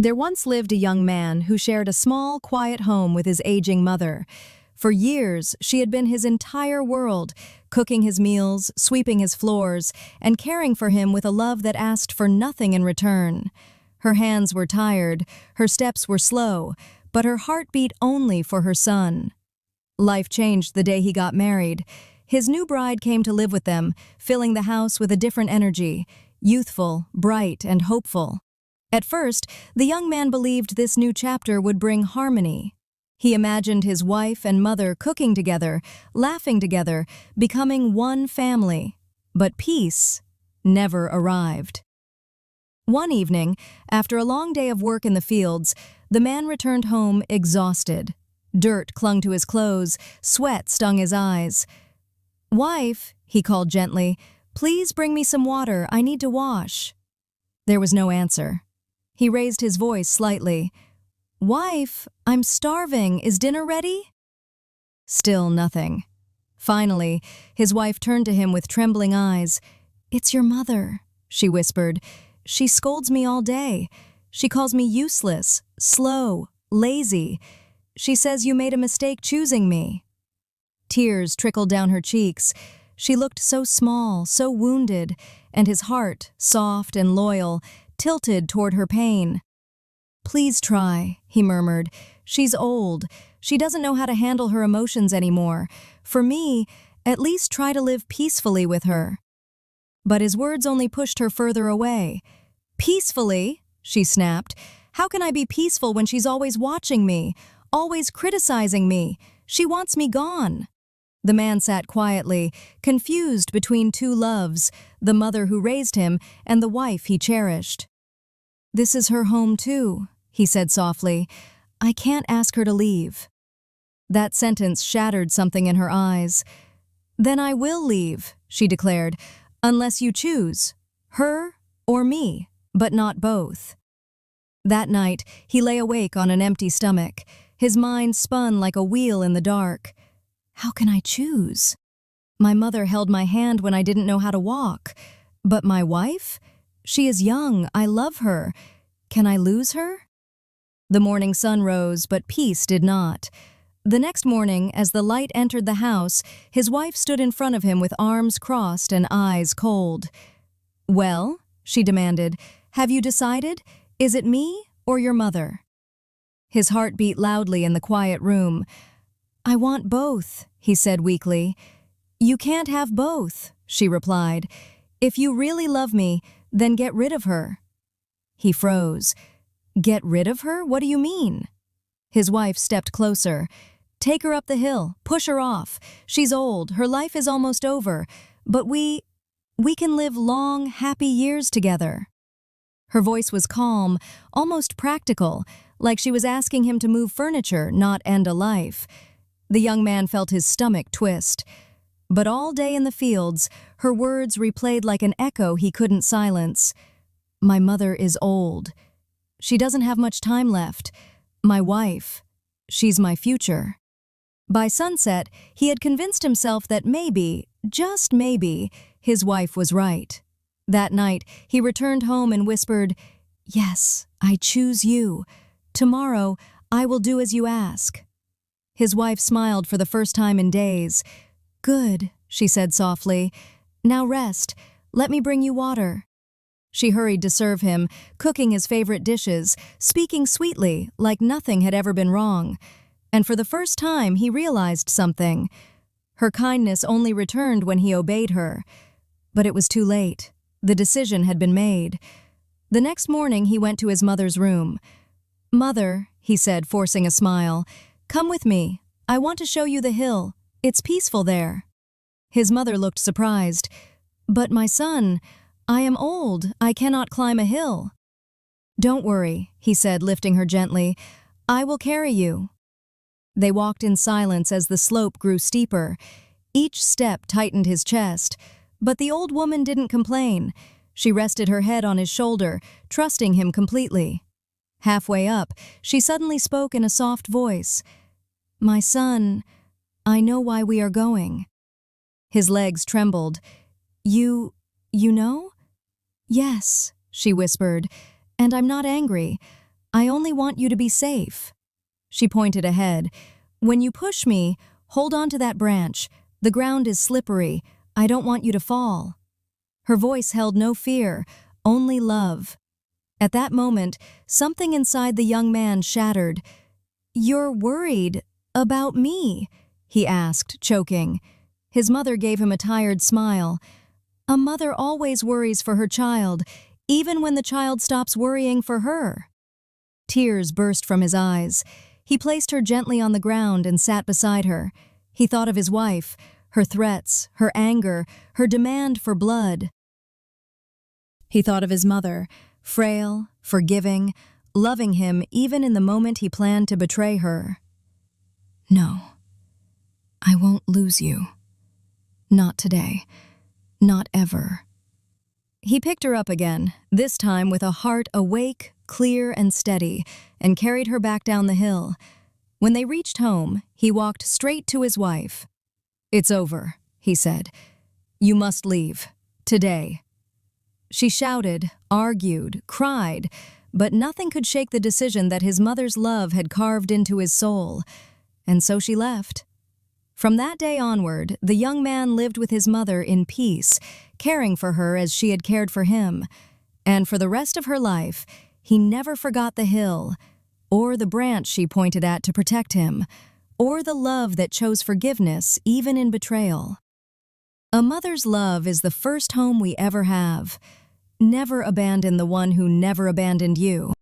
There once lived a young man who shared a small, quiet home with his aging mother. For years, she had been his entire world, cooking his meals, sweeping his floors, and caring for him with a love that asked for nothing in return. Her hands were tired, her steps were slow, but her heart beat only for her son. Life changed the day he got married. His new bride came to live with them, filling the house with a different energy, youthful, bright, and hopeful. At first, the young man believed this new chapter would bring harmony. He imagined his wife and mother cooking together, laughing together, becoming one family. But peace never arrived. One evening, after a long day of work in the fields, the man returned home exhausted. Dirt clung to his clothes, sweat stung his eyes. "Wife," he called gently, "please bring me some water, I need to wash." There was no answer. He raised his voice slightly. "Wife, I'm starving. Is dinner ready?" Still nothing. Finally, his wife turned to him with trembling eyes. "It's your mother," she whispered. "She scolds me all day. She calls me useless, slow, lazy. She says you made a mistake choosing me." Tears trickled down her cheeks. She looked so small, so wounded, and his heart, soft and loyal, tilted toward her pain. "Please try," he murmured. "She's old. She doesn't know how to handle her emotions anymore. For me, at least try to live peacefully with her." But his words only pushed her further away. "Peacefully?" she snapped. "How can I be peaceful when she's always watching me, always criticizing me? She wants me gone." The man sat quietly, confused between two loves, the mother who raised him and the wife he cherished. "This is her home too," he said softly. "I can't ask her to leave." That sentence shattered something in her eyes. "Then I will leave," she declared, "unless you choose, her or me, but not both." That night, he lay awake on an empty stomach. His mind spun like a wheel in the dark. How can I choose? My mother held my hand when I didn't know how to walk. But my wife? She is young, I love her. Can I lose her? The morning sun rose, but peace did not. The next morning, as the light entered the house, his wife stood in front of him with arms crossed and eyes cold. "Well," she demanded, "have you decided? Is it me or your mother?" His heart beat loudly in the quiet room. "I want both," he said weakly. "You can't have both," she replied. "If you really love me, then get rid of her." He froze. "Get rid of her? What do you mean?" His wife stepped closer. "Take her up the hill, push her off. She's old, her life is almost over, but we can live long, happy years together." Her voice was calm, almost practical, like she was asking him to move furniture, not end a life. The young man felt his stomach twist. But all day in the fields, her words replayed like an echo he couldn't silence. "My mother is old. She doesn't have much time left. My wife, she's my future." By sunset, he had convinced himself that maybe, just maybe, his wife was right. That night, he returned home and whispered, "Yes, I choose you. Tomorrow, I will do as you ask." His wife smiled for the first time in days. "Good," she said softly. "Now rest. Let me bring you water." She hurried to serve him, cooking his favorite dishes, speaking sweetly, like nothing had ever been wrong. And for the first time, he realized something. Her kindness only returned when he obeyed her. But it was too late. The decision had been made. The next morning, he went to his mother's room. "Mother," he said, forcing a smile, "come with me. I want to show you the hill. It's peaceful there." His mother looked surprised. "But my son, I am old. I cannot climb a hill." "Don't worry," he said, lifting her gently. "I will carry you." They walked in silence as the slope grew steeper. Each step tightened his chest. But the old woman didn't complain. She rested her head on his shoulder, trusting him completely. Halfway up, she suddenly spoke in a soft voice. "My son, I know why we are going." His legs trembled. You know?" "Yes," she whispered, "and I'm not angry. I only want you to be safe." She pointed ahead. "When you push me, hold on to that branch. The ground is slippery. I don't want you to fall." Her voice held no fear, only love. At that moment, something inside the young man shattered. "You're worried about me?" he asked, choking. His mother gave him a tired smile. A mother always worries for her child, even when the child stops worrying for her. Tears burst from his eyes. He placed her gently on the ground and sat beside her. He thought of his wife, her threats, her anger, her demand for blood. He thought of his mother, frail, forgiving, loving him even in the moment he planned to betray her. "No, I won't lose you. Not today. Not ever." He picked her up again, this time with a heart awake, clear and steady, and carried her back down the hill. When they reached home, he walked straight to his wife. "It's over," he said. "You must leave. Today." She shouted, argued, cried, but nothing could shake the decision that his mother's love had carved into his soul. And so she left. From that day onward, the young man lived with his mother in peace, caring for her as she had cared for him. And for the rest of her life, he never forgot the hill, or the branch she pointed at to protect him, or the love that chose forgiveness even in betrayal. A mother's love is the first home we ever have. Never abandon the one who never abandoned you.